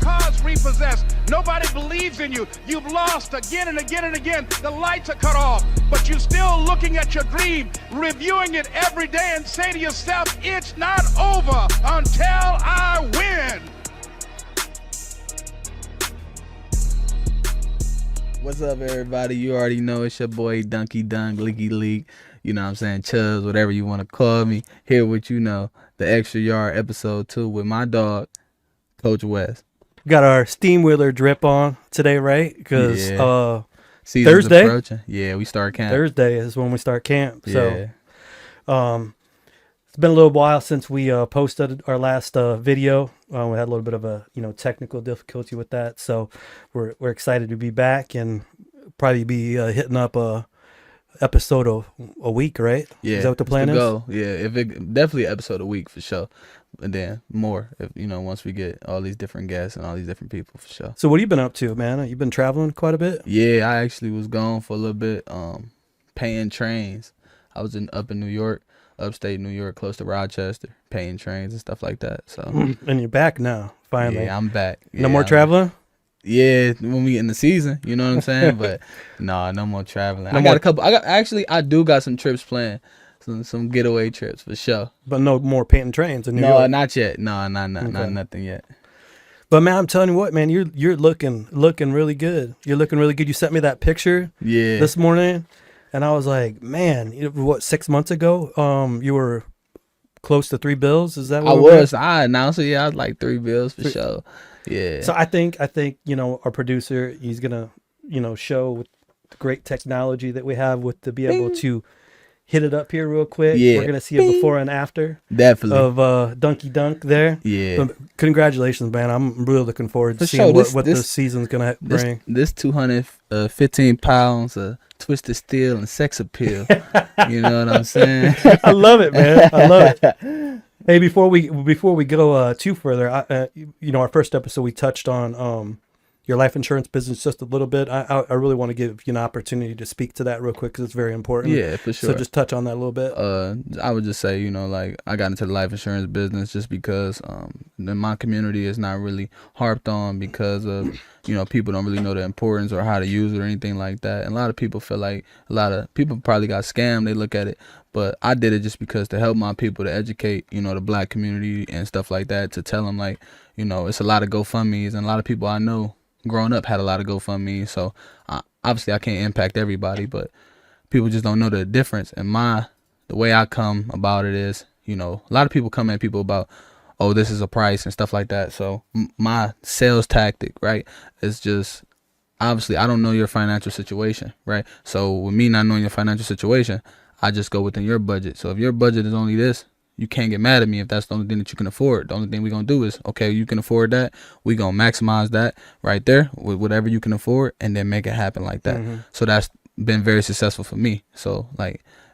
car's repossessed. Nobody believes in you. You've lost again and again and again. The lights are cut off, but you're still looking at your dream, reviewing it every day and say to yourself, it's not over until I win. What's up, everybody? You already know it's your boy Duncan Dunk, Licky Leak. You know what I'm saying? Chubbs, whatever you want to call me. Here with the Extra Yard episode 2 with my dog, Coach West. We got our steam wheeler drip on today, right? Because Season's Thursday? approaching. Yeah, we start camp. Thursday is when we start camp. Yeah. So it's been a little while since we posted our last video. We had a little bit of a technical difficulty with that. So we're excited to be back and probably be hitting up a episode a week, right? Yeah. Is that what the plan is? Go. Yeah, definitely an episode a week for sure. And then more, if once we get all these different guests and all these different people for sure. So what have you been up to, man? You've been traveling quite a bit? Yeah, I actually was gone for a little bit, paying trains. I was up in New York, upstate New York, close to Rochester, paying trains and stuff like that. So and you're back now, finally. Yeah, I'm back. No more traveling? Yeah, when we get in the season, you know what I'm saying? But no more traveling. I do got some trips planned. Some getaway trips for sure. But no more painting trains in New York? No, not yet. No, not nothing yet. But man, I'm telling you what, man, you're looking really good. You're looking really good. You sent me that picture this morning, and I was like, man, 6 months ago, you were close to 3 bills. Is that what I was? I announced it. Yeah, I was like 3 bills for sure. Yeah. So I think our producer, he's gonna show with the great technology that we have to be able to hit it up here real quick. Yeah. We're gonna see a before and after. Definitely. Of Dunky Dunk there. Yeah. But congratulations, man. I'm really looking forward to For seeing sure. what this season's gonna bring. This 215 pounds of twisted steel and sex appeal. You know what I'm saying? I love it, man. I love it. Hey, before we go too further, our first episode we touched on your life insurance business just a little bit. I really want to give you an opportunity to speak to that real quick because it's very important. Yeah, for sure. So just touch on that a little bit. I would just say, I got into the life insurance business just because my community is not really harped on because of, people don't really know the importance or how to use it or anything like that. And a lot of people feel like a lot of people probably got scammed. They look at it. But I did it just because to help my people, to educate, the black community and stuff like that, to tell them it's a lot of GoFundMes, and a lot of people I know growing up had a lot of GoFundMe. So obviously I can't impact everybody, but people just don't know the difference. And the way I come about it is, a lot of people come at people about, oh, this is a price and stuff like that. So my sales tactic, right, is just, obviously I don't know your financial situation, right? So with me not knowing your financial situation, I just go within your budget. So if your budget is only this, you can't get mad at me if that's the only thing that you can afford. The only thing we're going to do is, okay, you can afford that. We're going to maximize that right there with whatever you can afford and then make it happen like that. Mm-hmm. So that's been very successful for me. So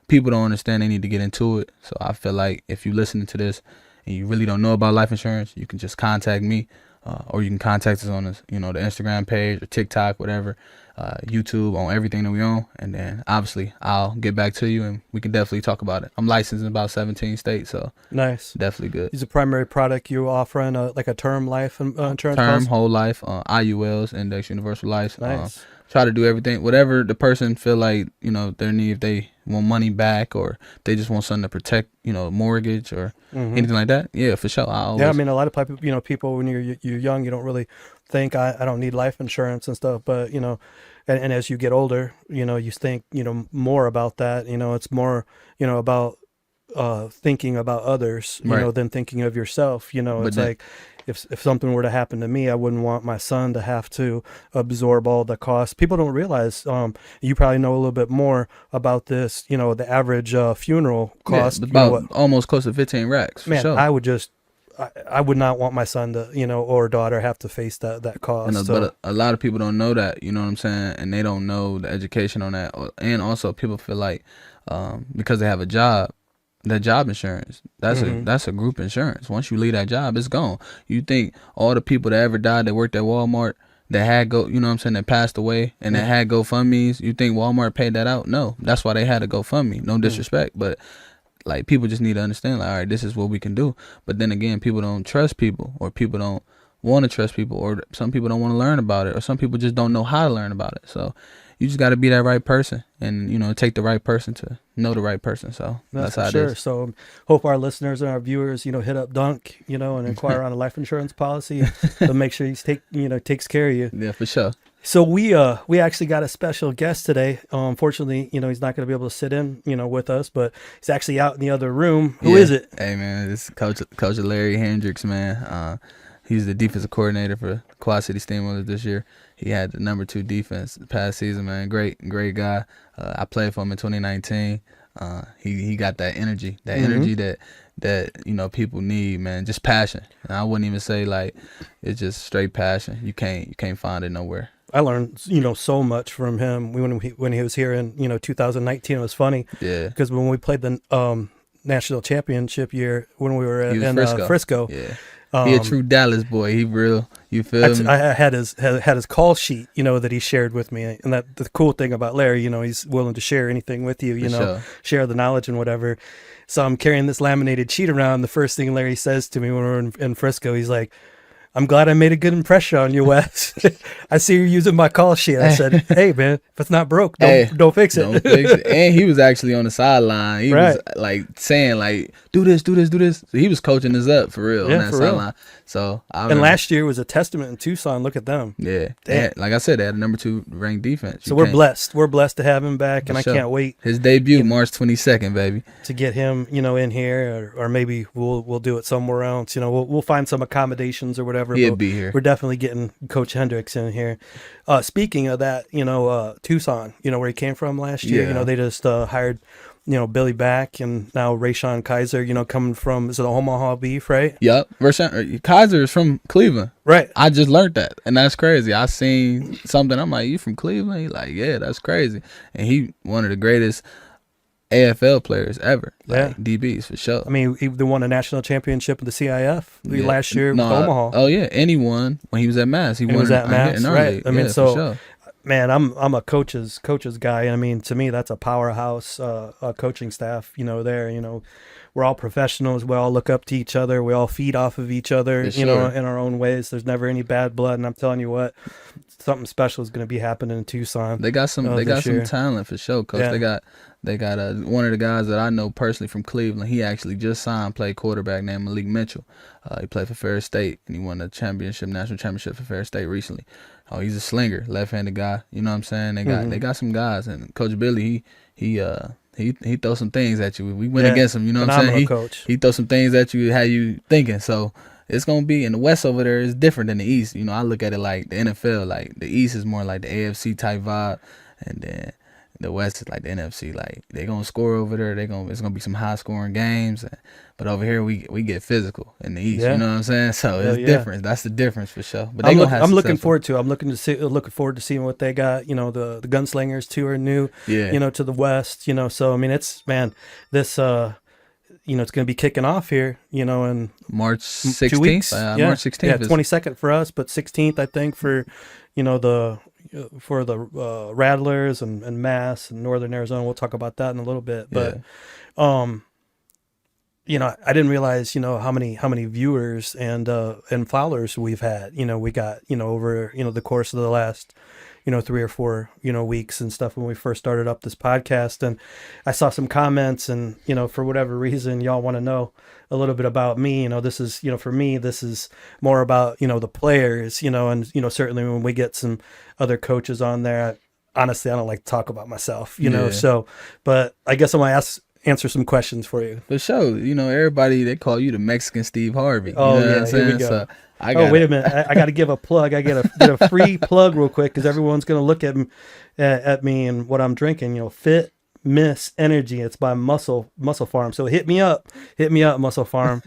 people don't understand, they need to get into it. So I feel like if you're listening to this and you really don't know about life insurance, you can just contact me or you can contact us on this, the Instagram page or TikTok, whatever. YouTube, on everything that we own, and then obviously I'll get back to you and we can definitely talk about it. I'm licensed in about 17 states, so nice, definitely good. Is the primary product you offering like a term life insurance? Term, policy? Whole life, IULs, Index Universal Life. Nice. Try to do everything, whatever the person feel like their need. If they want money back or they just want something to protect, mortgage or anything like that. Yeah, for sure. I mean, a lot of people, people when you're young, you don't really think I don't need life insurance and stuff, but and as you get older, you think more about that. It's more about thinking about others, than thinking of yourself. It's like if something were to happen to me, I wouldn't want my son to have to absorb all the costs. People don't realize, you probably know a little bit more about this, the average funeral cost. Yeah, about almost close to 15 racks. Man, sure. I would not want my son to, or daughter have to face that cost. But a lot of people don't know that, you know what I'm saying? And they don't know the education on that. And also people feel like because they have a job, that job insurance, that's a group insurance. Once you leave that job, it's gone. You think all the people that ever died that worked at Walmart that had that passed away and that had GoFundMes, you think Walmart paid that out? No, that's why they had a GoFundMe. No disrespect, but people just need to understand, all right, this is what we can do. But then again, people don't trust people, or people don't want to trust people, or some people don't want to learn about it, or some people just don't know how to learn about it. So you just got to be that right person, and take the right person to know the right person. So that's how it is. So hope our listeners and our viewers, hit up Dunk, and inquire on a life insurance policy to make sure he's takes care of you. Yeah, for sure. So we actually got a special guest today. Unfortunately, he's not going to be able to sit in, with us, but he's actually out in the other room. Who is it? Hey man, this is Coach Larry Hendricks, man. He's the defensive coordinator for Quad City Steamrollers this year. He had the number 2 defense the past season, man. Great guy. I played for him in 2019. He got that energy, energy that people need, man. Just passion. And I wouldn't even say like it's just straight passion. You can't find it nowhere. I learned, so much from him when he was here in, 2019. It was funny. Yeah. Because when we played the national championship year, when we were in Frisco. Yeah. He a true Dallas boy. He real. You feel me? I had his call sheet, that he shared with me, and that the cool thing about Larry, he's willing to share anything with you, sure. Share the knowledge and whatever. So I'm carrying this laminated sheet around. The first thing Larry says to me when we're in Frisco, he's like, "I'm glad I made a good impression on you, Wes. I see you're using my call sheet." I said, "Hey, man, if it's not broke, don't fix it." Don't fix it. And he was actually on the sideline. He was like saying, like, "Do this, do this, do this." So he was coaching us up for real on that sideline. So and last year was a testament in Tucson. Look at them. Yeah, like I said, they had a number 2 ranked defense. So we're blessed. We're blessed to have him back, and I can't wait. His debut March 22nd, baby. To get him, in here, or maybe we'll do it somewhere else. We'll find some accommodations or whatever. He'll be here. We're definitely getting Coach Hendricks in here. Speaking of that, Tucson, where he came from last year. Yeah. They just hired, Billy back, and now Rayshawn Kaiser, coming from, is it Omaha Beef, right? Yep. Kaiser is from Cleveland. Right. I just learned that, and that's crazy. I seen something. I'm like, "You from Cleveland?" He's like, "Yeah, that's crazy." And he one of the greatest AFL players ever. Like DBs for sure. I mean, they won a national championship in the CIF last year with Omaha. Oh yeah, and he won when he was at Mass. He was at Mass, right? I mean, so. Sure. Man, I'm a coach's guy. I mean, to me, that's a powerhouse coaching staff. There. We're all professionals. We all look up to each other. We all feed off of each other. In our own ways. There's never any bad blood. And I'm telling you what, something special is going to be happening in Tucson. They got some. They got some talent for sure, Coach. Yeah. They got one of the guys that I know personally from Cleveland. He actually just signed, played quarterback named Malik Mitchell. He played for Ferris State, and he won the national championship for Ferris State recently. Oh, he's a slinger, left-handed guy. You know what I'm saying? They got some guys, and Coach Billy, he throws some things at you. We went against him. You know what I'm saying? Coach. He throws some things at you, how you thinking. So it's gonna be in the West over there is different than the East. I look at it like the NFL. Like the East is more like the AFC type vibe, and then the West is like the NFC. Like they gonna score over there. It's gonna be some high scoring games. But over here we get physical in the East. You know what I'm saying? So it's different. That's the difference for sure. But I'm looking forward to. I'm looking forward to seeing what they got. The Gunslingers too are new. Yeah. To the West. So I mean, it's this. It's going to be kicking off here. In March 16th. 2 weeks. March 16th. Yeah, 22nd for us, but 16th I think for the Rattlers and Mass and Northern Arizona. We'll talk about that in a little bit. But I didn't realize how many viewers and followers we've had. We got over the course of the last 3 or 4 weeks and stuff when we first started up this podcast. And I saw some comments, and for whatever reason y'all want to know a little bit about me. This is for me, this is more about the players, and certainly when we get some other coaches on there, honestly I don't like to talk about myself, so, but I guess I'm gonna answer some questions for you. For sure. Everybody, they call you the Mexican Steve Harvey. Oh, what I'm saying? Here we go. So wait a minute. I got to give a plug. I get a free plug real quick because everyone's going to look at me and what I'm drinking. Fit Miss Energy. It's by Muscle Farm. So hit me up, Muscle Farm.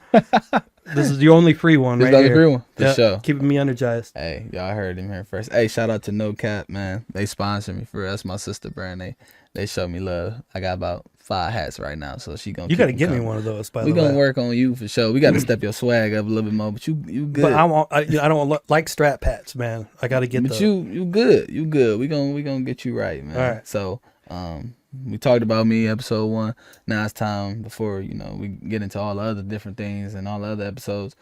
This is the only free one right here. This is the free one, for sure. Keeping me energized. Hey, y'all heard him here first. Hey, shout out to No Cap, man. They sponsor me for us, my sister brand. They show me love. I got about 5 hats right now, so she gonna. You gotta give me one of those. By the way, we gonna work on you for sure. We gotta step your swag up a little bit more, but you good. But I don't like strap hats, man. I gotta get. But you good. We gonna get you right, man. All right. So we talked about me, episode 1. Now it's time, before we get into all the other different things and all the other episodes.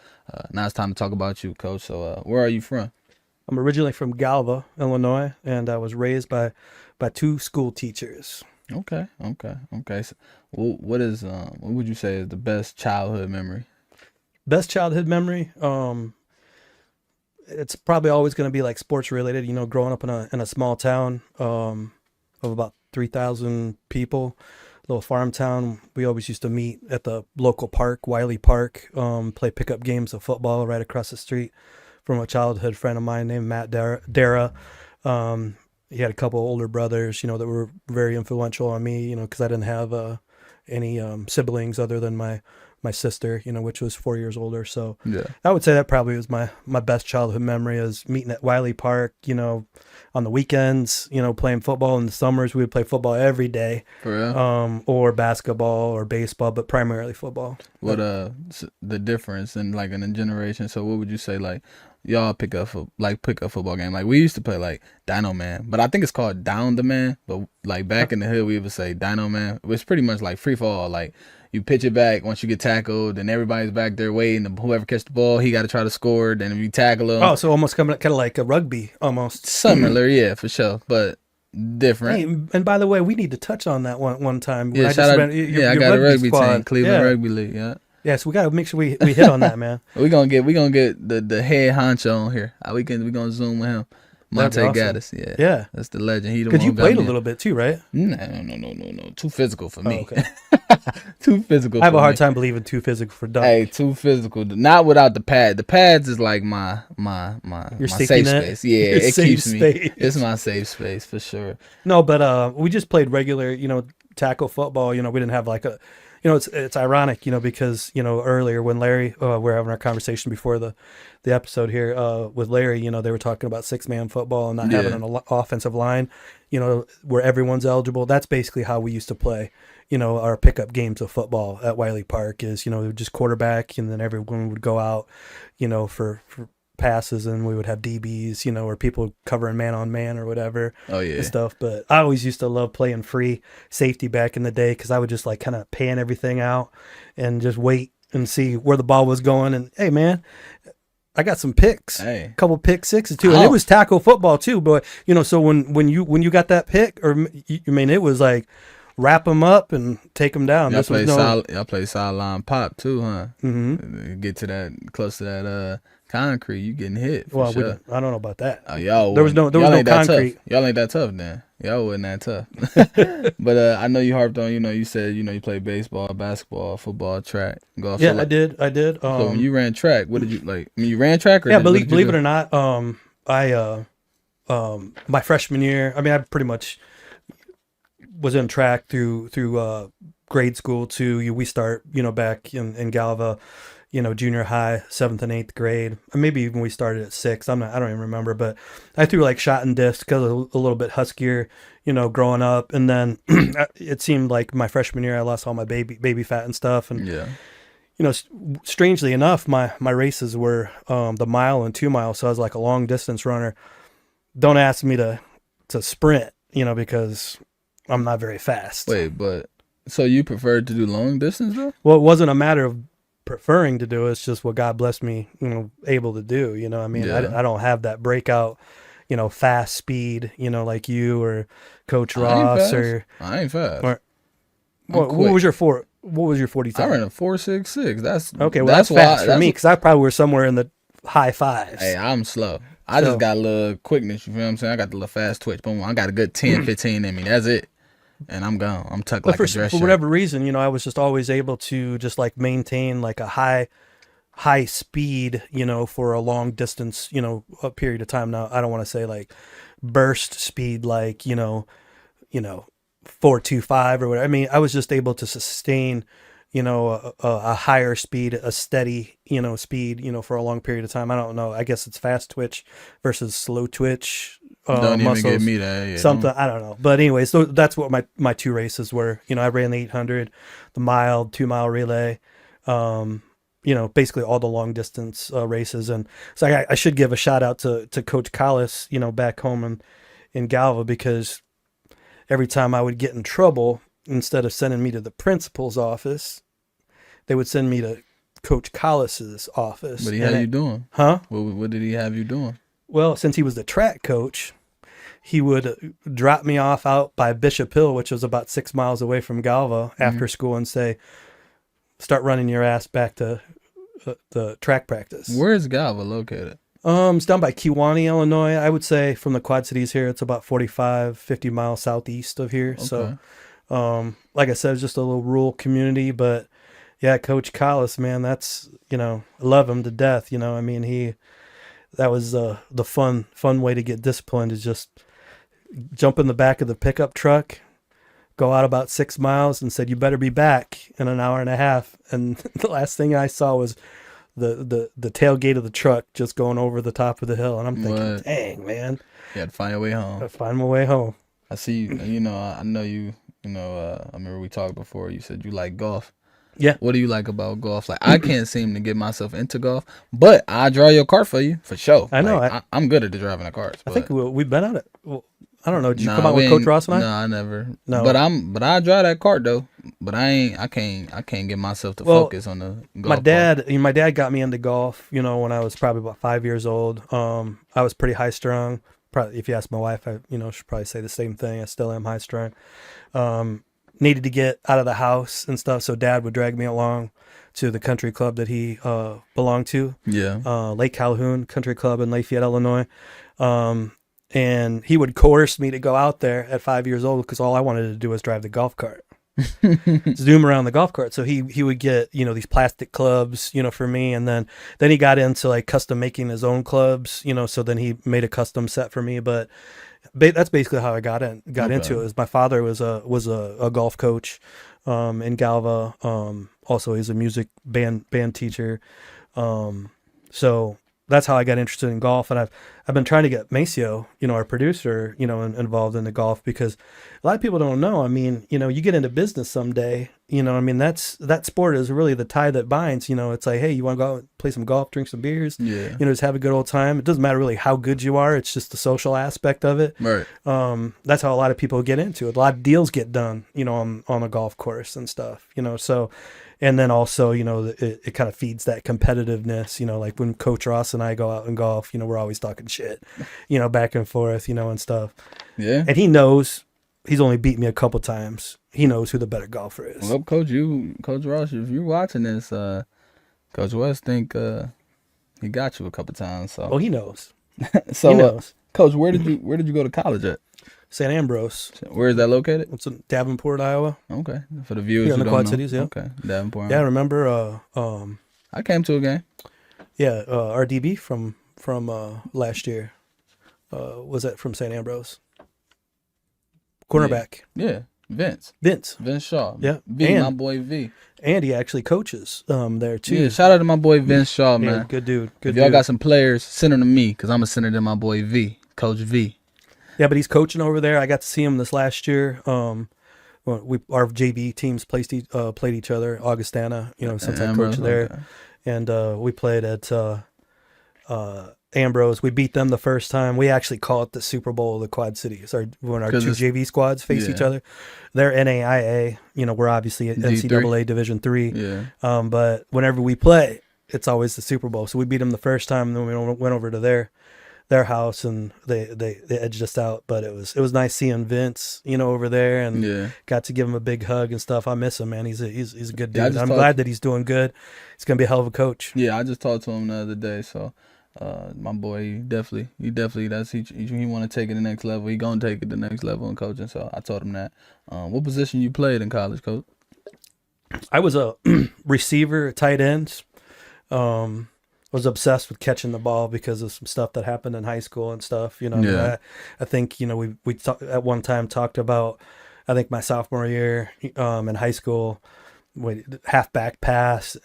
Now it's time to talk about you, Coach. So, where are you from? I'm originally from Galva, Illinois, and I was raised by 2 school teachers. Okay. So, what would you say is the best childhood memory? Best childhood memory? It's probably always going to be like sports related. Growing up in a small town of about 3,000 people, little farm town. We always used to meet at the local park, Wiley Park, play pickup games of football right across the street from a childhood friend of mine named Matt Dara. He had a couple older brothers, that were very influential on me, because I didn't have any siblings other than my sister, which was 4 years older. So Yeah. I would say that probably was my best childhood memory, is meeting at Wiley Park, on the weekends, playing football. In the summers, we would play football every day. For real? Or basketball or baseball, but primarily football. What the difference in like in a generation? So what would you say, like, y'all pick up football game? Like, we used to play like Dino Man, but I think it's called Down the Man. But like back in the hood, we would say Dino Man. It's pretty much like free fall. Like, you pitch it back once you get tackled, and everybody's back there waiting. And whoever catch the ball, he got to try to score. Then if you tackle him, Oh, so almost kind of like a rugby, almost. similar, yeah, for sure, but different. Hey, and by the way, we need to touch on that one time. When Yeah, I shout out. ran your I got a rugby squad. team, Cleveland Yeah. Rugby League. Yeah. Yeah, so we got to make sure we hit on that, man. We gonna get the head honcho on here. We gonna zoom with him. That'd Monte be awesome. Gaddis, yeah. Yeah. That's the legend. He the Because one you who got played a me. little bit too, right? No. Too physical for me. Oh, okay. Too physical. I have for a hard me. time believing too physical for Duncan. Hey, too physical. Not without the pad. The pads is like my Your my safety safe net? space. Yeah, Your it safe keeps me. space. It's my safe space for sure. No, but we just played regular, tackle football. We didn't have like a, it's ironic, because earlier when Larry, we're having our conversation before the episode here with Larry, they were talking about 6-man football and not having an offensive line, where everyone's eligible. That's basically how we used to play. Our pickup games of football at Wiley Park is, just quarterback, and then everyone would go out, for passes, and we would have DBs, or people covering man on man or whatever. Oh yeah. And stuff. But I always used to love playing free safety back in the day, because I would just like kind of pan everything out and just wait and see where the ball was going. And hey, man, I got some picks, Hey. a couple pick sixes too, and it was tackle football too. But so when you got that pick, it was like wrap them up and take them down. Y'all play sideline pop too, huh? Mm-hmm. Get to that close to that concrete, you getting hit. For Well, sure. I don't know about that. Oh, y'all. There was no concrete. Tough. Y'all ain't that tough then. Y'all wasn't that tough. But I know you harped on. You said you played baseball, basketball, football, track, golf. Yeah, so, like, I did. So when you ran track, what did you like? I mean, you ran track, or Yeah, what did you believe do? it or not, my freshman year, I pretty much was in track through grade school too. We start, back in Galva, junior high, 7th and 8th grade. Or maybe even we started at 6th. I don't even remember, but I threw like shot and disc because a little bit huskier, growing up. And then it seemed like my freshman year, I lost all my baby fat and stuff. And, Yeah. Strangely enough, my races were the mile and 2 mile. So I was like a long distance runner. Don't ask me to sprint, because I'm not very fast. Wait, but so you preferred to do long distance though? Well, it wasn't a matter of preferring to do it. It's just what God blessed me, able to do. Yeah. I don't have that breakout, fast speed, like you or Coach I ain't Ross fast. or. I ain't fast. Or I'm what quick. was your 40 time? I ran a 4.66. That's Okay, well that's fast for me, because I probably were somewhere in the high 5s. Hey, I'm slow. I just got a little quickness, you feel what I'm saying? I got the little fast twitch. Boom, I got a good 10, 15 in me. That's it. And I'm gone. I'm tucked like a dress for shirt. whatever reason, I was just always able to just like maintain like a high speed, for a long distance, a period of time. Now, I don't want to say like burst speed, like, 4.25 or whatever. I was just able to sustain, a higher speed, a steady, speed, for a long period of time. I don't know. I guess it's fast twitch versus slow twitch. Don't even muscles, give me that. Yeah, something. I don't know. But anyway, so that's what my 2 races were. I ran the 800, the mile, 2 mile relay, basically all the long distance races. And so I should give a shout out to Coach Collis, back home in Galva, because every time I would get in trouble, instead of sending me to the principal's office, they would send me to Coach Collis's office. What did he have you doing? Huh? What did he have you doing? Well, since he was the track coach, he would drop me off out by Bishop Hill, which was about 6 miles away from Galva, after school, and say, start running your ass back to the track practice. Where is Galva located? It's down by Kewanee, Illinois. I would say from the Quad Cities here, it's about 45, 50 miles southeast of here. Okay. So, like I said, it's just a little rural community, but yeah, Coach Collis, man, that's, I love him to death. I mean, that was the fun way to get disciplined, is just jump in the back of the pickup truck, go out about 6 miles, and said, you better be back in an hour and a half. And the last thing I saw was the tailgate of the truck just going over the top of the hill. And I'm thinking, dang, man. You had to find your way home. I find my way home. I see you. I know you. I remember we talked before. You said you like golf. Yeah. What do you like about golf? Like, I can't seem to get myself into golf, but I draw your cart for you for sure. I know. Like, I'm good at the driving the carts. I think we've been on it. Well, I don't know. Did you come out with Coach Ross and I? No, I never. No. But I drive that cart though. But I can't get myself to focus on the golf. My dad got me into golf, when I was probably about 5 years old. I was pretty high strung. Probably, if you ask my wife, I should probably say the same thing. I still am high strung. Needed to get out of the house and stuff, so Dad would drag me along to the country club that he belonged to. Yeah. Lake Calhoun Country Club in Lafayette, Illinois. And he would coerce me to go out there at 5 years old, because all I wanted to do was drive the golf cart. Zoom around the golf cart. So he would get, these plastic clubs, for me. And then he got into like custom making his own clubs, so then he made a custom set for me. But that's basically how I got into it. Is my father was a golf coach in Galva. Also he's a music band teacher. So that's how I got interested in golf. And I've been trying to get Maceo, our producer, involved in the golf, because a lot of people don't know. I mean, you get into business someday, that sport is really the tie that binds. It's like, hey, you want to go out and play some golf, drink some beers, just have a good old time. It doesn't matter really how good you are. It's just the social aspect of it. Right. That's how a lot of people get into it. A lot of deals get done, on a golf course and stuff, so. And then also, it kind of feeds that competitiveness, like when Coach Ross and I go out and golf, we're always talking shit, back and forth, and stuff. Yeah. And he knows he's only beat me a couple times. He knows who the better golfer is. Well, Coach Ross, if you're watching this, Coach West think he got you a couple times. So. Oh, he knows. So, he knows. Coach, where did you go to college at? St. Ambrose. Where is that located? It's in Davenport, Iowa. Okay. For the viewers in who the don't Quad know. Cities, yeah. Okay. Davenport. Yeah, I remember I came to a game. Yeah, our DB from last year was that from St. Ambrose. Cornerback. Yeah. Vince Shaw. Yeah. My boy V. And he actually coaches there too. Yeah, shout out to my boy Vince Shaw, man. Yeah, good dude. If y'all got some players, send them to me, because I'm going to send it to my boy V, Coach V. Yeah, but he's coaching over there. I got to see him this last year. Our JV teams played each other. Augustana, since I coached there, okay. And we played at Ambrose. We beat them the first time. We actually call it the Super Bowl of the Quad Cities. When our two JV squads face each other, they're NAIA. We're obviously at NCAA Division III. Yeah. But whenever we play, it's always the Super Bowl. So we beat them the first time, and then we went over to their house, and they edged us out. But it was nice seeing Vince, over there, and got to give him a big hug and stuff. I miss him, man. He's a good dude. I'm glad that he's doing good. He's gonna be a hell of a coach. Yeah, I just talked to him the other day. So, my boy, he definitely he want to take it to the next level. He gonna take it to the next level in coaching. So I told him that. What position you played in college, Coach? I was a receiver, tight end. Was obsessed with catching the ball because of some stuff that happened in high school and stuff. I think we at one time talked about, I think my sophomore year in high school, halfback pass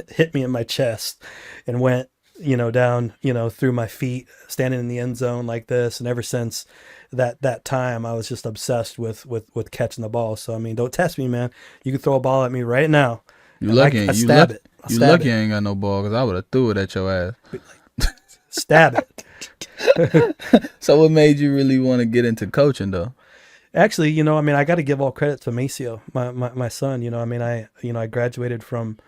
hit me in my chest and went down through my feet, standing in the end zone like this. And ever since that time, I was just obsessed with catching the ball. So I mean, don't test me, man. You can throw a ball at me right now. You lucky. I stab it. You lucky I ain't got no ball, because I would have threw it at your ass. Stab it. So what made you really want to get into coaching, though? Actually, I mean, I got to give all credit to Maceo, my son. I mean, I graduated from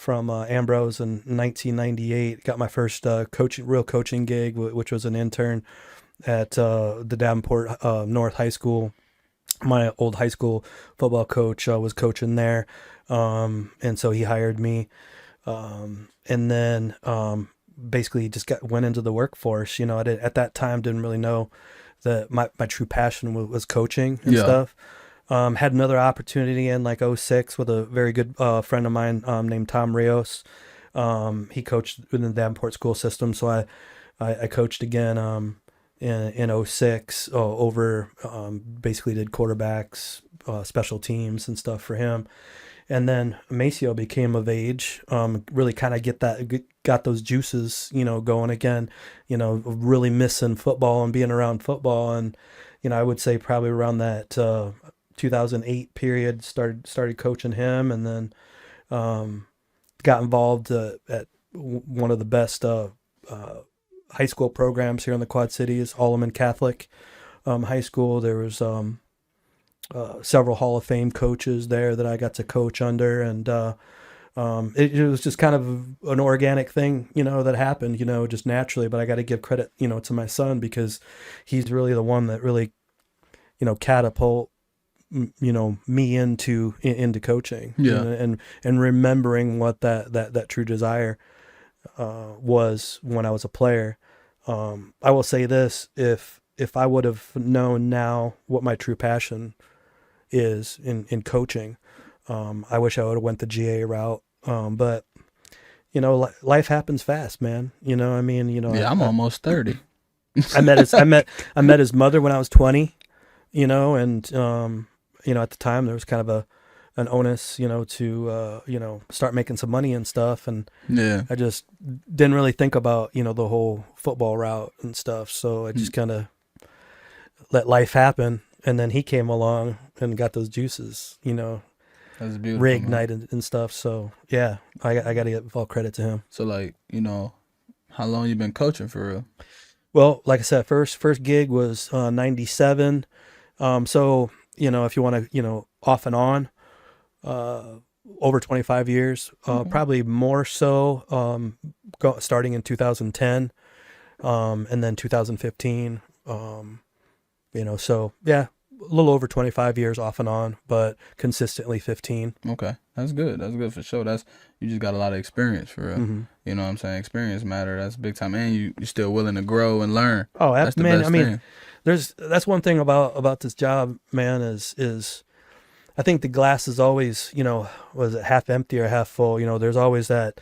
Ambrose in 1998. Got my first real coaching gig, which was an intern at the Davenport North High School. My old high school football coach was coaching there, and so he hired me, and then basically just went into the workforce. At that time didn't really know that my true passion was coaching and stuff. Had another opportunity in like '06 with a very good friend of mine named Tom Rios. He coached in the Davenport school system, so I coached again in '06 over basically did quarterbacks, special teams and stuff for him. And then Maceo became of age, really kind of got those juices, going again, really missing football and being around football. And, I would say probably around that 2008 period, started coaching him, and then got involved at one of the best high school programs here in the Quad Cities, Alleman Catholic High School. There was several Hall of Fame coaches there that I got to coach under, and it was just kind of an organic thing, that happened, just naturally. But I got to give credit, to my son, because he's really the one that really, catapult, me into coaching, and remembering what that true desire was when I was a player. I will say this: if I would have known now what my true passion is in coaching, I wish I would have went the GA route. But life happens fast, man. I mean, Yeah, I'm almost 30. I met his mother when I was 20. And at the time there was kind of an onus, to start making some money and stuff, and I just didn't really think about the whole football route and stuff. So I just kind of let life happen, and then he came along and got those juices, That's beautiful, reignited and stuff. So yeah, I got to give all credit to him. So like, how long you been coaching for real? Well, like I said, first gig was 97. So if you want to, off and on, over 25 years, probably more so, starting in 2010, and then 2015, so yeah, a little over 25 years off and on, but consistently 15. Okay. That's good. That's good for sure. You just got a lot of experience for real. Mm-hmm. You know what I'm saying? Experience matter. That's big time. And you're still willing to grow and learn. Oh, that's the man. best I mean, thing. that's one thing about this job, man, is I think the glass is always, was it half empty or half full? There's always that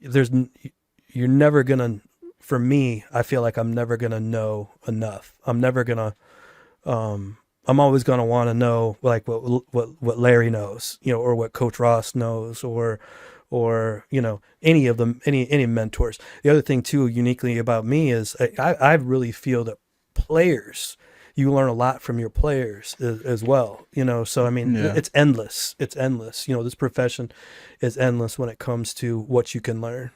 you're never gonna, for me, I feel like I'm never gonna know enough. I'm never gonna, I'm always gonna want to know like what Larry knows, or what Coach Ross knows, or any of them, any mentors. The other thing too, uniquely about me, is I really feel that players, you learn a lot from your players as well, so I mean, it's endless. This profession is endless when it comes to what you can learn.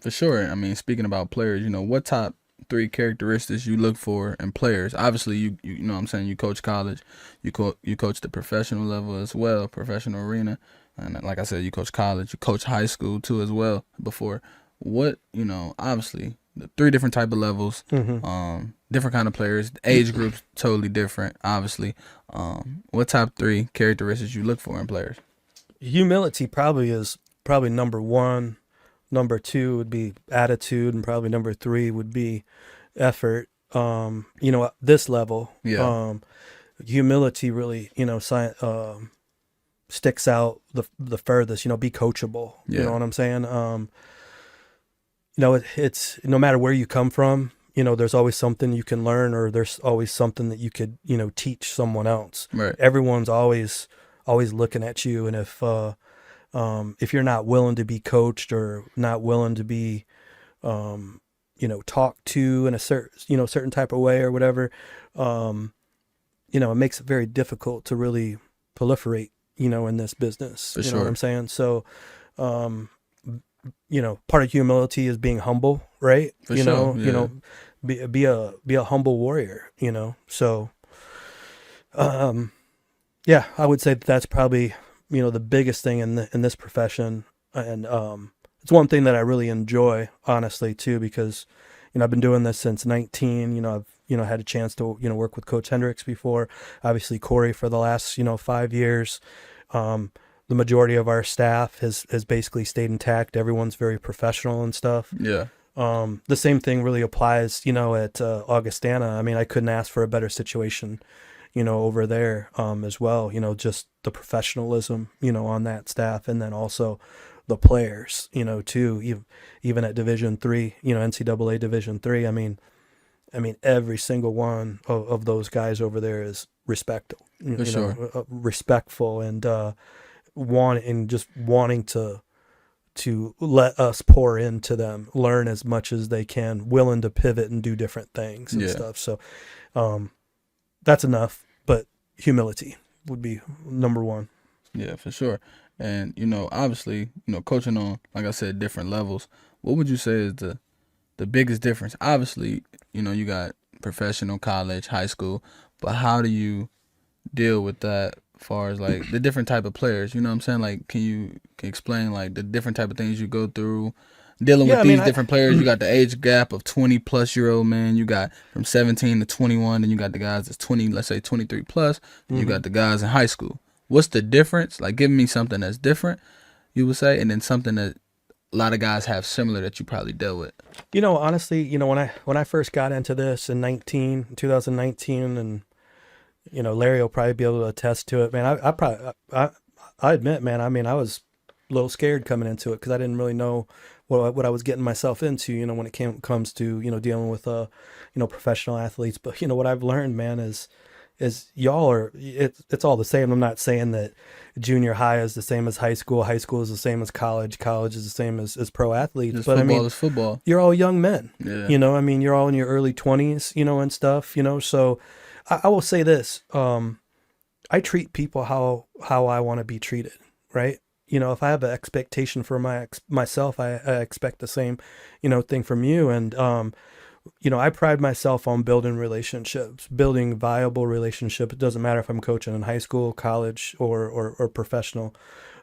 For sure. I mean, speaking about players, what top 3 characteristics you look for in players? Obviously, you know what I'm saying, you coach college, you coach the professional level as well, professional arena, and like I said, you coach college, you coach high school too as well before. What, obviously the 3 different type of levels, different kind of players, age groups totally different, obviously. What top 3 characteristics you look for in players? Humility is number 1. Number 2 would be attitude, and probably number 3 would be effort. At this level, humility really, sticks out the furthest. Be coachable. You know what I'm saying? It's no matter where you come from, there's always something you can learn, or there's always something that you could, teach someone else. Right. Everyone's always looking at you, and if you're not willing to be coached, or not willing to be, talked to in a certain type of way or whatever, it makes it very difficult to really proliferate, in this business. For you sure. know what I'm saying? So, part of humility is being humble, right? For sure. Be a humble warrior, so. Yeah, I would say that's probably, the biggest thing in this profession. And it's one thing that I really enjoy, honestly, too, because, I've been doing this since 19. I've, had a chance to, work with Coach Hendricks before, obviously Corey for the last, 5 years. The majority of our staff has basically stayed intact. Everyone's very professional and stuff. Yeah. The same thing really applies, at Augustana. I mean, I couldn't ask for a better situation, over there as well. Just the professionalism, on that staff, and then also the players, too. Even at Division III, NCAA Division III. I mean, every single one of those guys over there is respectful, For sure. respectful, and wanting to let us pour into them, learn as much as they can, willing to pivot and do different things and stuff. So that's enough, but humility would be number one. Yeah, for sure. And, obviously, coaching on, like I said, different levels, what would you say is the biggest difference? Obviously, you got professional, college, high school, but how do you deal with that as far as like the different type of players? You know what I'm saying? Like, can you explain like the different type of things you go through dealing with these different players? You got the age gap of 20-plus-year-old man. You got from 17 to 21, and you got the guys that's 20, let's say 23 plus. And you got the guys in high school. What's the difference? Like, give me something that's different, you would say, and then something that a lot of guys have similar that you probably dealt with. Honestly, when I first got into this in 2019, and Larry will probably be able to attest to it, man. I admit, man. I mean, I was a little scared coming into it because I didn't really know what I was getting myself into. When it comes to dealing with professional athletes. But what I've learned, man, is y'all are it's all the same. I'm not saying that junior high is the same as high school. High school is the same as college. College is the same as pro athletes. Just but football I mean, is football. You're all young men. Yeah. You're all in your early 20s. And stuff. So I will say this. I treat people how I want to be treated. Right. If I have an expectation for myself, I expect the same, thing from you. And, I pride myself on building relationships, building viable relationships. It doesn't matter if I'm coaching in high school, college, or professional.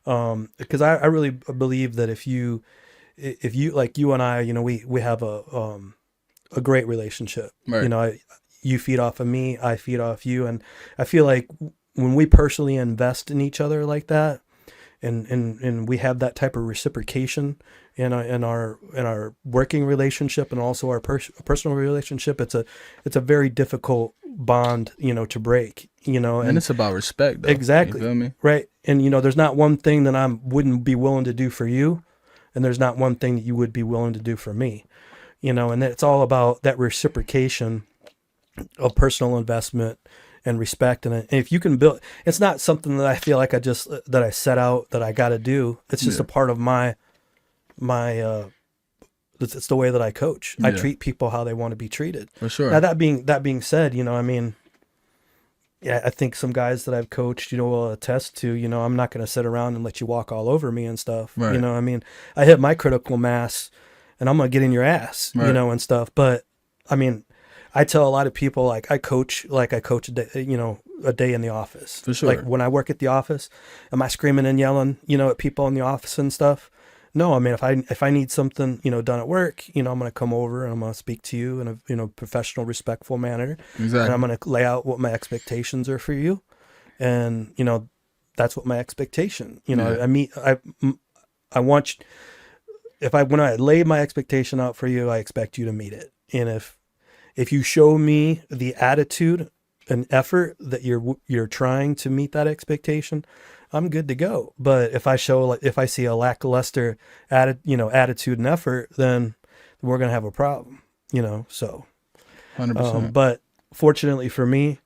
Because I really believe that if you like you and I, we have a great relationship. Right. You feed off of me, I feed off you. And I feel like when we personally invest in each other like that, and we have that type of reciprocation in our working relationship and also our personal relationship, it's a very difficult bond, to break, and it's about respect, though. Exactly. You feel me? Right. And, there's not one thing that I wouldn't be willing to do for you. And there's not one thing that you would be willing to do for me, and it's all about that reciprocation of personal investment and respect. And if you can build, it's not something that I feel like that I set out that I got to do. It's just a part of my it's the way that I coach. I treat people how they want to be treated. For sure. Now that being said, I think some guys that I've coached, will attest to, I'm not going to sit around and let you walk all over me and stuff. Right. I hit my critical mass and I'm going to get in your ass, right. And stuff. But I tell a lot of people, like I coach a day, a day in the office. For sure. Like when I work at the office, am I screaming and yelling, at people in the office and stuff? No, if I need something, done at work, I'm going to come over and I'm going to speak to you in a professional, respectful manner. Exactly. And I'm going to lay out what my expectations are for you. And, that's what my expectation, I want you, when I lay my expectation out for you, I expect you to meet it. And if you show me the attitude and effort that you're trying to meet that expectation, I'm good to go. But if I see a lackluster attitude and effort, then we're going to have a problem, so 100%. But fortunately for me,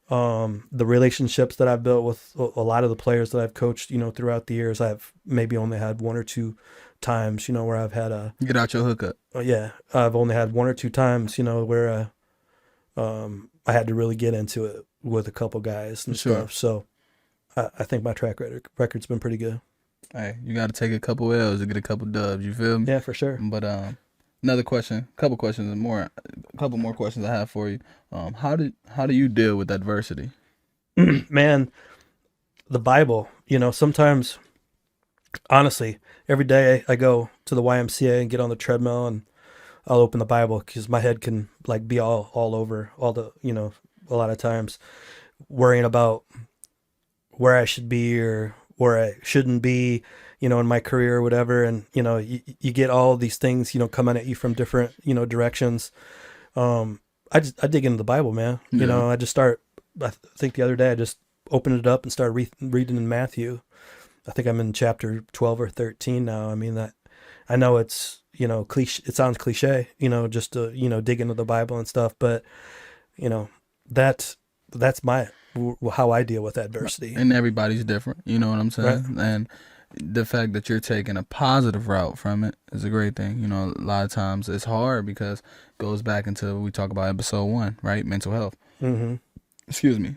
the relationships that I've built with a lot of the players that I've coached, throughout the years, I've maybe only had one or two times, where I've had get out your hookup. I've only had one or two times, where I had to really get into it with a couple guys and stuff. So I think my track record's been pretty good. Hey, you got to take a couple L's to get a couple dubs. You feel me? Yeah, for sure. But another question, a couple more questions I have for you. How do you deal with adversity? Man, the Bible, sometimes, honestly, every day I go to the YMCA and get on the treadmill and I'll open the Bible because my head can like be all over all the, a lot of times worrying about where I should be or where I shouldn't be, in my career or whatever. And, you get all these things, coming at you from different, directions. I dig into the Bible, man. Yeah. I just I think the other day I just opened it up and started reading in Matthew. I think I'm in chapter 12 or 13 now. I mean, I know it's, cliche, it sounds cliche, just to, dig into the Bible and stuff, but that's how I deal with adversity. And everybody's different, you know what I'm saying? Right. And the fact that you're taking a positive route from it is a great thing. A lot of times it's hard because it goes back into, we talk about episode 1, right? Mental health. Mm-hmm. Excuse me.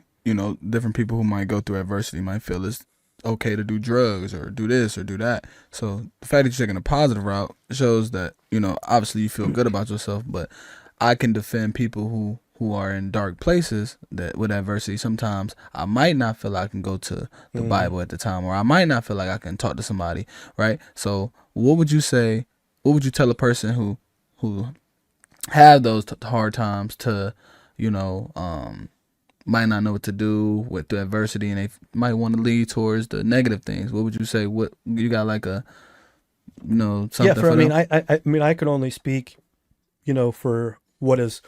Different people who might go through adversity might feel it's okay to do drugs or do this or do that. So the fact that you're taking a positive route shows that, obviously you feel good about yourself, but I can defend people who are in dark places that with adversity. Sometimes I might not feel like I can go to the Bible at the time, or I might not feel like I can talk to somebody, right? So what would you tell a person who have those hard times to, might not know what to do with the adversity and they might want to lead towards the negative things? What would you say? What you got like a, something? Yeah, for them? I mean, I can only speak, for what has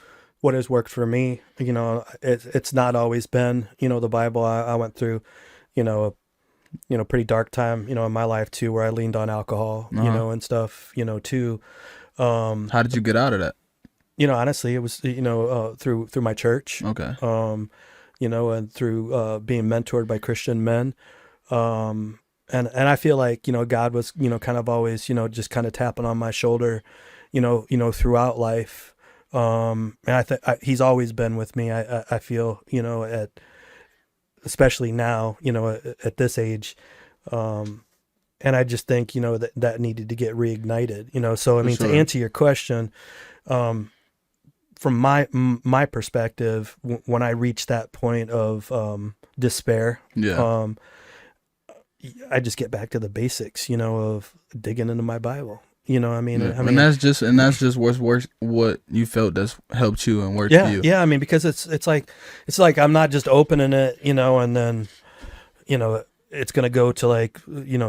worked for me. It's not always been, the Bible. I went through, pretty dark time, in my life too, where I leaned on alcohol, and stuff, too. How did you get out of that? Honestly, it was, through my church. Okay. And through being mentored by Christian men. And I feel like, God was, kind of always, just kind of tapping on my shoulder, throughout life. And I think he's always been with me. I feel, especially now, at this age. And I just think, that needed to get reignited, so, I mean, sure. To answer your question, from my perspective, when I reached that point of, despair, Yeah. I just get back to the basics, of digging into my Bible. I mean, Yeah. And that's just what you felt that's helped you and worked for you. Yeah. I mean, because it's like I'm not just opening it, and then, it's going to go to like,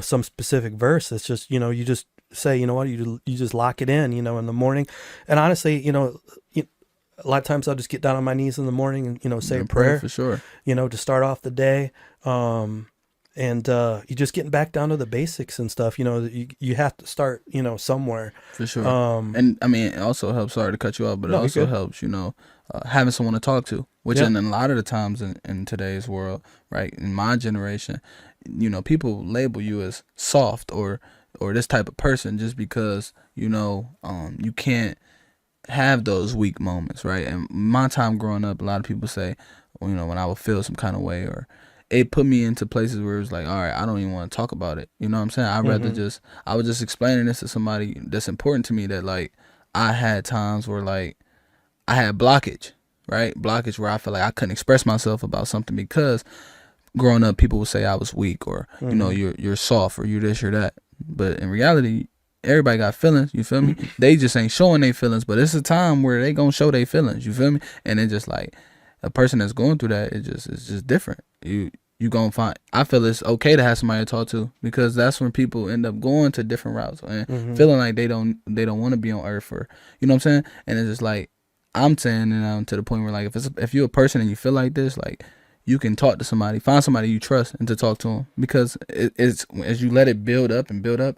some specific verse. It's just, you just say, what, you just lock it in, in the morning. And honestly, a lot of times I'll just get down on my knees in the morning and, say a prayer for sure, to start off the day. And you're just getting back down to the basics and stuff. You have to start, somewhere. For sure. And I mean, it also helps. Sorry to cut you off, but it also helps, having someone to talk to. Which in a lot of the times in today's world, right, in my generation, people label you as soft or this type of person just because you can't have those weak moments, right? And my time growing up, a lot of people say, when I would feel some kind of way, or it put me into places where it was like, all right, I don't even want to talk about it. You know what I'm saying? I'd rather I was just explaining this to somebody that's important to me, that like I had times where like I had blockage, right? Blockage where I felt like I couldn't express myself about something because growing up, people would say I was weak or, you're soft or you're this or that. But in reality, everybody got feelings, you feel me? They just ain't showing their feelings, but it's a time where they gonna show their feelings, you feel me? And it's just like a person that's going through that, it's just different. You gonna find, I feel it's okay to have somebody to talk to, because that's when people end up going to different routes and feeling like they don't want to be on earth, or you know what I'm saying? And it's just like I'm saying, to the point where like if you're a person and you feel like this, like you can talk to somebody, find somebody you trust and to talk to them, because it's as you let it build up and build up,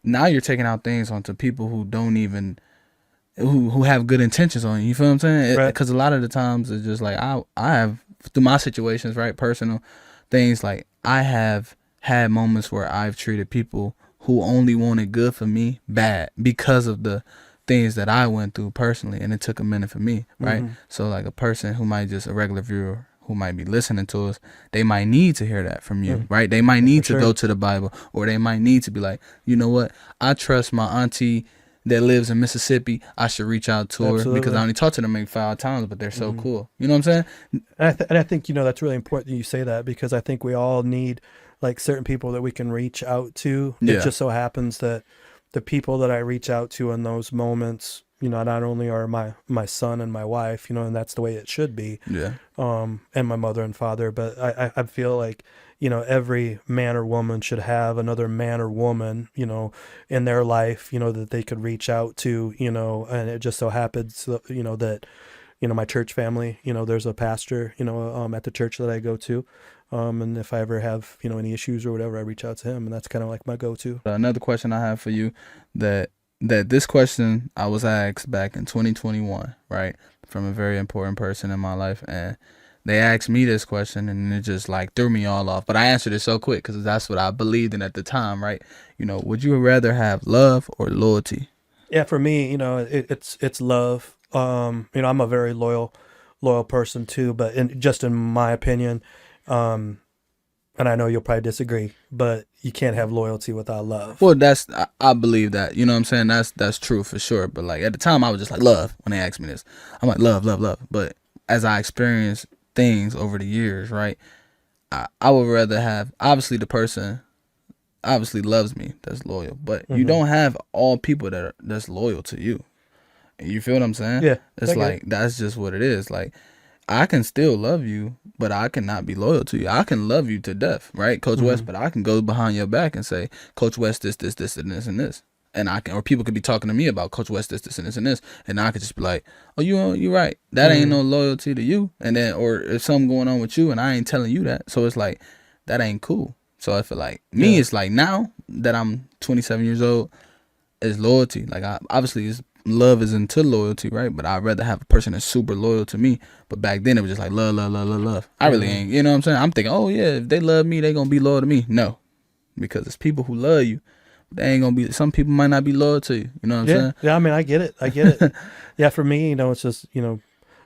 now you're taking out things onto people who don't even who have good intentions on you. You feel what I'm saying? Because a lot of the times it's just like I have, through my situations, right, personal things, like I have had moments where I've treated people who only wanted good for me bad because of the things that I went through personally, and it took a minute for me, right? So like a person who might just, a regular viewer who might be listening to us, they might need to hear that from you, right? They might need to go to the Bible, or they might need to be like, you know what, I trust my auntie that lives in Mississippi, I should reach out to her Absolutely. because I only talked to them maybe 5 times, but they're so cool. You know what I'm saying? And I think, that's really important that you say that, because I think we all need like certain people that we can reach out to. Yeah. It just so happens that the people that I reach out to in those moments, not only are my son and my wife, and that's the way it should be, Yeah. and my mother and father, but I feel like, every man or woman should have another man or woman, in their life, that they could reach out to, and it just so happens, that, my church family, there's a pastor, at the church that I go to. And if I ever have, any issues or whatever, I reach out to him, and that's kind of like my go-to. Another question I have for you, that this question I was asked back in 2021, right, from a very important person in my life, and they asked me this question, and it just like threw me all off. But I answered it so quick because that's what I believed in at the time, right? Would you rather have love or loyalty? Yeah, for me, it's love. I'm a very loyal person too, but just in my opinion, and I know you'll probably disagree, but you can't have loyalty without love. Well, I believe that. You know what I'm saying? That's true for sure. But like at the time, I was just like love when they asked me this. I'm like love, love, love. But as I experienced things over the years, right, I would rather have, obviously the person obviously loves me, that's loyal, but you don't have all people that's loyal to you. You feel what I'm saying? Yeah, it's like that's just what it is. Like I can still love you, but I cannot be loyal to you. I can love you to death, right, Coach West, but I can go behind your back and say, Coach West, this, and this, and this. And I can, or people could be talking to me about Coach West, this, and this, and this. And I could just be like, oh, you're right. That ain't no loyalty to you. And then, or if something going on with you and I ain't telling you that. So it's like, that ain't cool. So I feel like, me, it's like now that I'm 27 years old, it's loyalty. Like obviously love is into loyalty, right? But I'd rather have a person that's super loyal to me. But back then it was just like love, love, love, love, love. I really ain't, you know what I'm saying? I'm thinking, oh yeah, if they love me, they gonna be loyal to me. No, because it's people who love you. They ain't gonna be. Some people might not be loyal to you. You know what I'm saying? Yeah, I mean, I get it. Yeah, for me, it's just,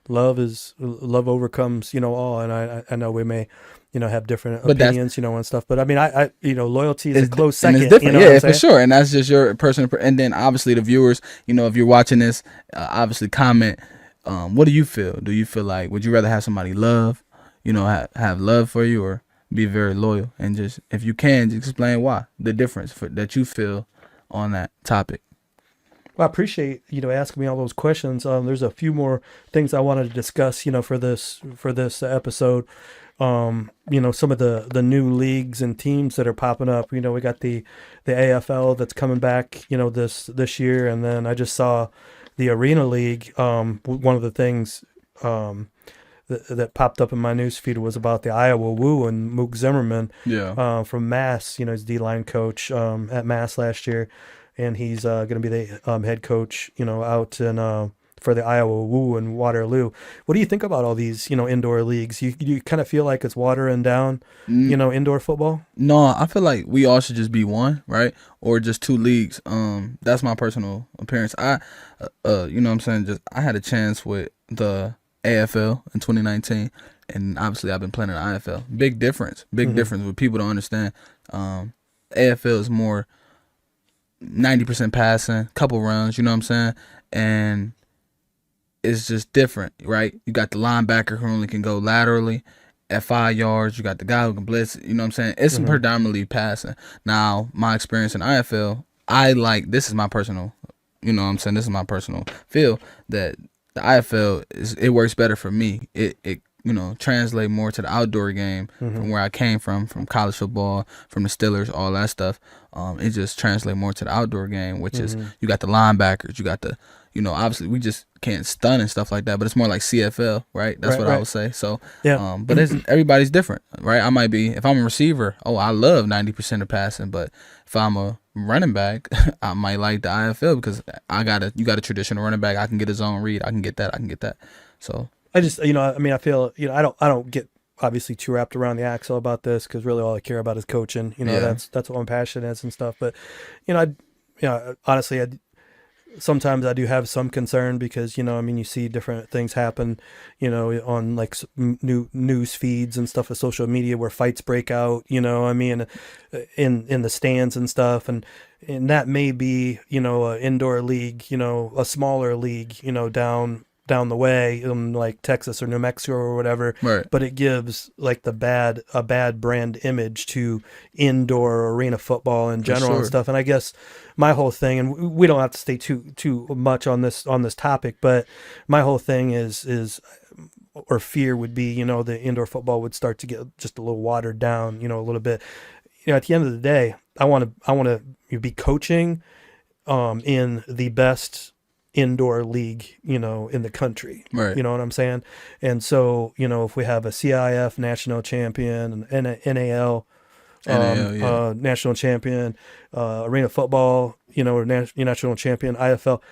love overcomes, all. And I know we may, have different opinions, and stuff. But I mean, I loyalty is a close second. It's different, Yeah, for sure. And that's just your personal. And then obviously the viewers, if you're watching this, obviously comment. What do you feel? Do you feel like, would you rather have somebody love, have love for you, or be very loyal? And just, if you can, just explain why, the difference that you feel on that topic. Well, I appreciate, asking me all those questions. There's a few more things I wanted to discuss, for this episode. Some of the new leagues and teams that are popping up. We got the AFL that's coming back, this year. And then I just saw the Arena League. One of the things, that popped up in my news feed was about the Iowa Woo and Mook Zimmerman, from Mass. He's D-line coach at Mass last year, and he's going to be the head coach, out in for the Iowa Woo and Waterloo. What do you think about all these, indoor leagues? You kind of feel like it's watering down, indoor football? No, I feel like we all should just be one, right? Or just two leagues. That's my personal appearance. I what I'm saying, just I had a chance with the AFL in 2019, and obviously I've been playing in the IFL. Big difference what people don't understand. AFL is more 90% passing, couple runs, you know what I'm saying? And it's just different, right? You got the linebacker who only can go laterally at 5 yards. You got the guy who can blitz, you know what I'm saying? It's predominantly passing. Now, my experience in IFL, this is my personal, this is my personal feel that the IFL it works better for me. It translate more to the outdoor game from where I came from college football, from the Steelers, all that stuff. It just translate more to the outdoor game, which is you got the linebackers, you got the, obviously we just can't stun and stuff like that, but it's more like CFL, right? That's what I would say. So, but everybody's different, right? I might be, if I'm a receiver, I love 90% of passing, but if I'm a running back, I might like the IFL because you got a traditional running back. I can get his own read. I can get that. So I just, I feel, I don't get obviously too wrapped around the axle about this, because really all I care about is coaching. That's what my passion is and stuff. But, honestly, sometimes I do have some concern because, you know, I mean, you see different things happen, you know, on like new news feeds and stuff of social media where fights break out, you know, I mean, in the stands and stuff. And that may be, you know, an indoor league, you know, a smaller league, you know, down the way in like Texas or New Mexico or whatever, Right. but it gives like a bad brand image to indoor arena football in general and stuff. And I guess my whole thing, and we don't have to stay too much on this topic, but my whole thing is or fear would be, you know, the indoor football would start to get just a little watered down, you know, a little bit. You know, at the end of the day, I want to be coaching in the best indoor league, you know, in the country. Right. You know what I'm saying? And so, you know, if we have a CIF national champion and an NAL, national champion, arena football, you know, or national champion, IFL,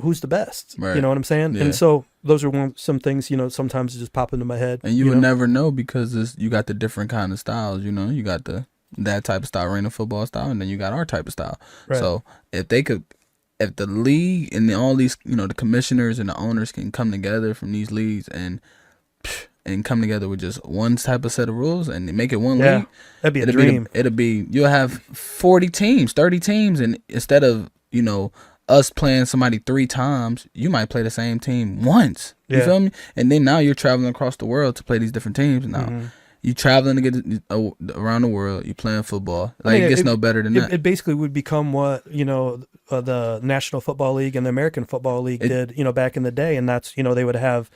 who's the best? Right. You know what I'm saying? Yeah. And so those are some things, you know, sometimes just pop into my head. And you would know? never know because you got the different kind of styles, you know, you got that type of style, arena football style, and then you got our type of style. Right. So if the league and all these, you know, the commissioners and the owners can come together from these leagues and come together with just one type of set of rules and make it one league, that'd be a dream. You'll have 40 teams, 30 teams, and instead of, you know, us playing somebody 3 times, you might play the same team once. You feel me? And then now you're traveling across the world to play these different teams. Now you traveling to get around the world. You playing football. Like, I mean, it gets no better than that. It basically would become what, you know, the National Football League and the American Football League did, you know, back in the day. And that's, you know, they would have,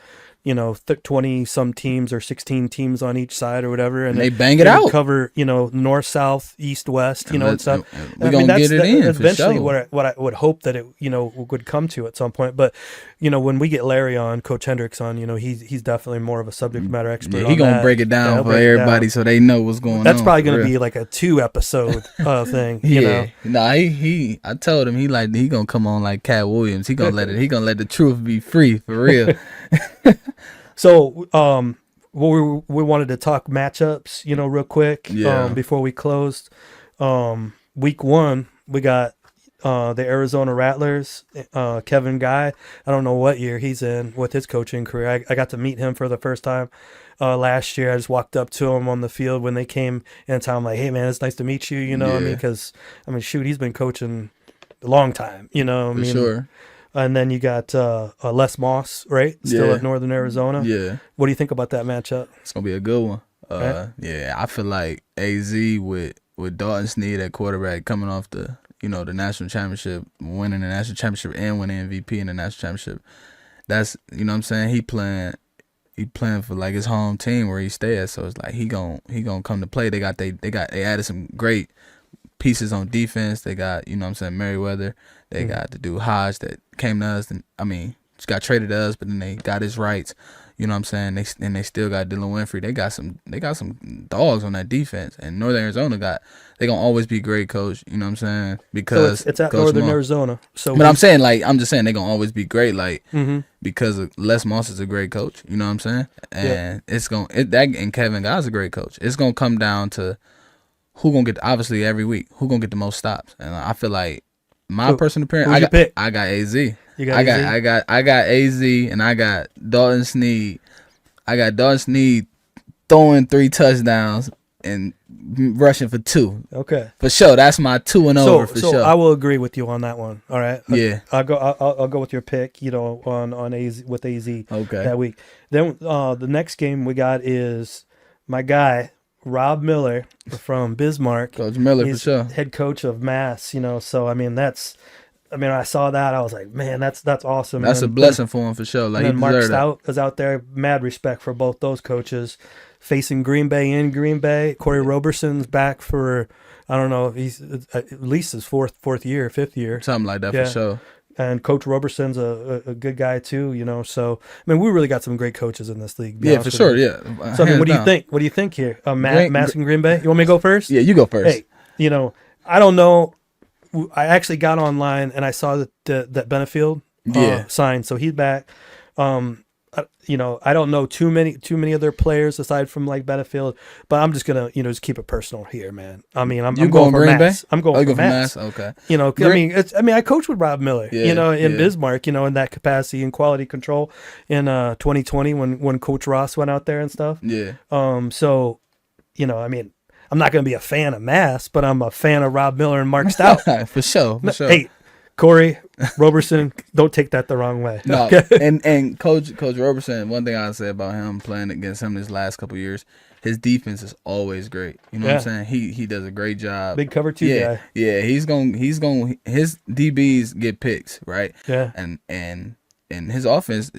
you know, 20 some teams or 16 teams on each side or whatever, and they bang it out, cover, you know, north, south, east, west, you know, and stuff. We're gonna get it in eventually for sure. what I would hope that it, you know, would come to at some point. But, you know, when we get Larry on, Coach Hendricks on, you know, he's definitely more of a subject matter expert. Yeah, he gonna break it down for everybody so they know what's going on. That's probably gonna be like a 2-episode thing. You know? Nah, I told him he gonna come on like Cat Williams. He gonna let the truth be free for real. So, we wanted to talk matchups, you know, real quick, before we closed. Week 1, we got the Arizona Rattlers, Kevin Guy. I don't know what year he's in with his coaching career. I got to meet him for the first time last year. I just walked up to him on the field when they came in town. I'm like, hey, man, it's nice to meet you, you know what I mean? Because, I mean, shoot, he's been coaching a long time, you know what I mean? Sure. And then you got Les Moss, right? Still at Northern Arizona. Yeah. What do you think about that matchup? It's gonna be a good one. Right? Yeah, I feel like AZ with Dalton Sneed at quarterback, coming off the national championship, winning the national championship and winning MVP in the national championship. That's, you know what I'm saying, he playing for like his home team where he stays. So it's like he gon' come to play. They added some great pieces on defense. They got, you know what I'm saying, Merriweather. They got the dude Hodge that came to us, and I mean, just got traded to us, but then they got his rights. You know what I'm saying? They still got Dylan Winfrey. They got some dogs on that defense. And Northern Arizona they gonna always be great, coach. You know what I'm saying? Because so it's at Northern Arizona. So, but I'm saying, like, I'm just saying they gonna always be great, like, because Les Moss is a great coach. You know what I'm saying? And and Kevin Guy's a great coach. It's gonna come down to who gonna get, obviously every week, who gonna get the most stops. And I feel like my personal opinion, I got AZ. You got AZ? I got AZ, and I got Dalton Sneed. I got Dalton Sneed throwing 3 touchdowns and rushing for 2. Okay, for sure. That's my 2 and over for sure. So I will agree with you on that one. All right. Yeah. I'll go with your pick. You know, on AZ with AZ. Okay. That week. Then the next game we got is my guy Rob Miller from Bismarck. Coach Miller, He's for sure. Head coach of Mass. You know, so I mean I saw that, I was like, man, that's awesome. That's a blessing for him for sure. Like, and then he Mark Stout is out there. Mad respect for both those coaches. Facing Green Bay in Green Bay. Corey Roberson's back for, I don't know, he's at least his fifth year. Something like that, for sure. And Coach Roberson's a good guy too, you know. So I mean, we really got some great coaches in this league. Yeah, for sure. Yeah. So I mean, what do you think? What do you think here? Mass and Green Bay. You want me to go first? Yeah, you go first. Hey, you know, I don't know. I actually got online and I saw that Benefield signed, so he's back. I don't know too many other players aside from like Benefield, but I'm just gonna just keep it personal here, man. I mean, I'm going for Green Mass. Bay? I'm going for Mass. Okay. I mean, I coached with Rob Miller, in Yeah. Bismarck, in that capacity and quality control in 2020 when Coach Ross went out there and stuff. Yeah. So, I mean, I'm not gonna be a fan of Mass, but I'm a fan of Rob Miller and Mark Stout. For sure. Hey, Corey Roberson, don't take that the wrong way. No, and Coach Roberson, one thing I say about him playing against him these last couple of years, his defense is always great. You know what I'm saying? He does a great job. Big cover 2 guy. Yeah, his DBs get picks, right? Yeah. And his offense,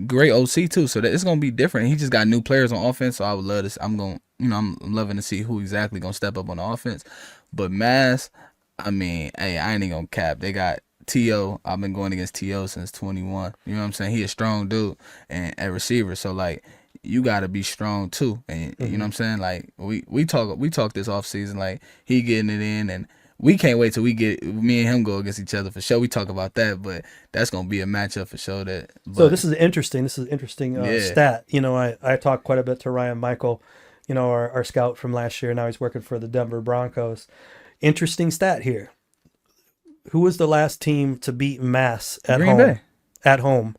great OC too. So that it's gonna be different. He just got new players on offense, so I would love to. I'm loving to see who exactly gonna step up on the offense. But Mass, I mean, hey, I ain't even gonna cap. They got T.O. I've been going against T.O. since 21. You know what I'm saying? He a strong dude and a receiver. So like you gotta be strong too. And you know what I'm saying? Like we talk this off season, like he getting it in, and we can't wait till me and him go against each other for sure. We talk about that, but that's gonna be a matchup for sure. So this is interesting. Stat. I talked quite a bit to Ryan Michael, our scout from last year. Now he's working for the Denver Broncos. Interesting stat here. Who was the last team to beat Mass at Green home? Bay. At home.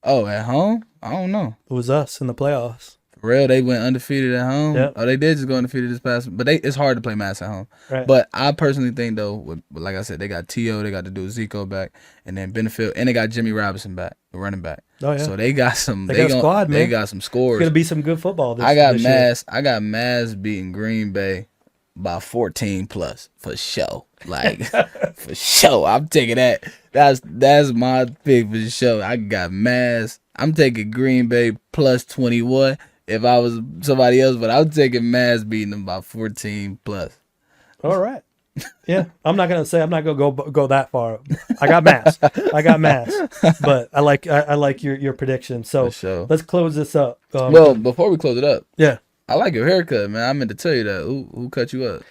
Oh, at home? I don't know. It was us in the playoffs. For real, they went undefeated at home. Yep. Oh, they did just go undefeated this past, but it's hard to play Mass at home. Right. But I personally think though, like I said, they got T.O., they got the dude Zico back, and then Benefield, and they got Jimmy Robinson back, the running back. Oh yeah. So they got some. They got a squad, man. They got some scores. It's gonna be some good football. This I got year. Mass beating Green Bay by 14 plus for sure. Like for sure, I'm taking that. That's my pick for sure. I got Mass. I'm taking Green Bay plus 21 if I was somebody else, but I'm taking Mass beating them by 14 plus. All right. Yeah, I'm not gonna go that far. I got Mass. But I like your prediction. So sure. Let's close this up. Well, before we close it up, yeah, I like your haircut, man. I meant to tell you that. Who cut you up?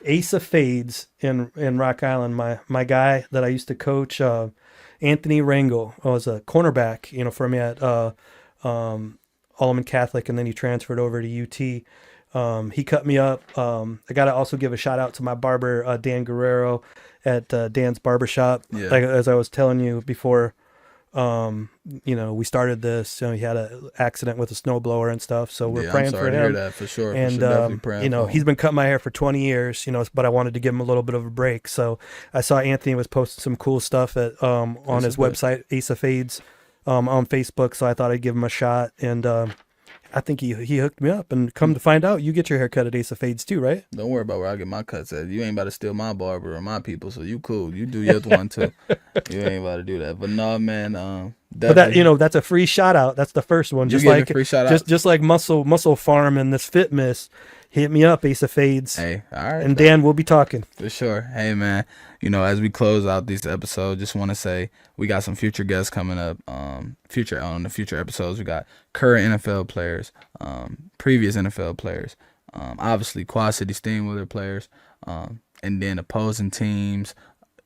Ace of Fades in Rock Island. My guy that I used to coach, Anthony Rangel, was a cornerback, for me at Alleman Catholic, and then he transferred over to UT. He cut me up. I got to also give a shout out to my barber, Dan Guerrero at Dan's Barbershop. Yeah. Like, as I was telling you before, we started this, he had an accident with a snowblower and stuff. So we're praying for him. To hear that for sure. And, definitely praying for him. he's been cutting my hair for 20 years, but I wanted to give him a little bit of a break. So I saw Anthony was posting some cool stuff on his website, Ace of Fades, on Facebook. So I thought I'd give him a shot. And, I think he hooked me up, and come to find out, you get your hair cut at Ace of Fades too, right? Don't worry about where I get my cuts at. You ain't about to steal my barber or my people, so you cool. You do your one too. You ain't about to do that. But no, man. But that that's a free shout out. That's the first one. Just like free shout out. Just like Muscle Farm and this Fitness. Hit me up, Ace of Fades. Hey, all right. And Dan, we'll be talking. For sure. Hey, man, as we close out these episodes, just want to say we got some future guests coming up. On the future episodes, we got current NFL players, previous NFL players, obviously Quad City Steamwheeler players, and then opposing teams,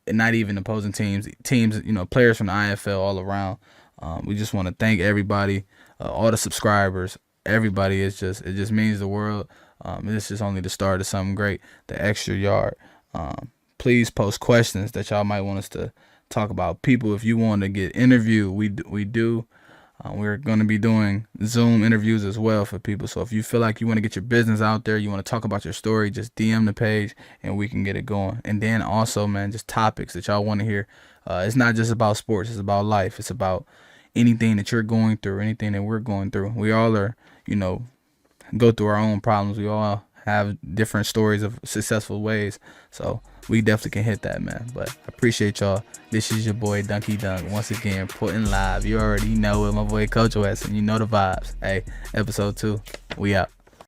and not even opposing teams, players from the IFL all around. We just want to thank everybody, all the subscribers, everybody. It just means the world. This is only the start of something great, the extra yard. Please post questions that y'all might want us to talk about. People, if you want to get interviewed, we do. We're going to be doing Zoom interviews as well for people. So if you feel like you want to get your business out there, you want to talk about your story, just DM the page and we can get it going. And then also, man, just topics that y'all want to hear. It's not just about sports. It's about life. It's about anything that you're going through, anything that we're going through. We all are, go through our own problems. We all have different stories of successful ways. So we definitely can hit that, man. But I appreciate y'all. This is your boy Dunky Dunk once again, putting live. You already know it, my boy Coach West, and you know the vibes. Hey, episode 2, we out.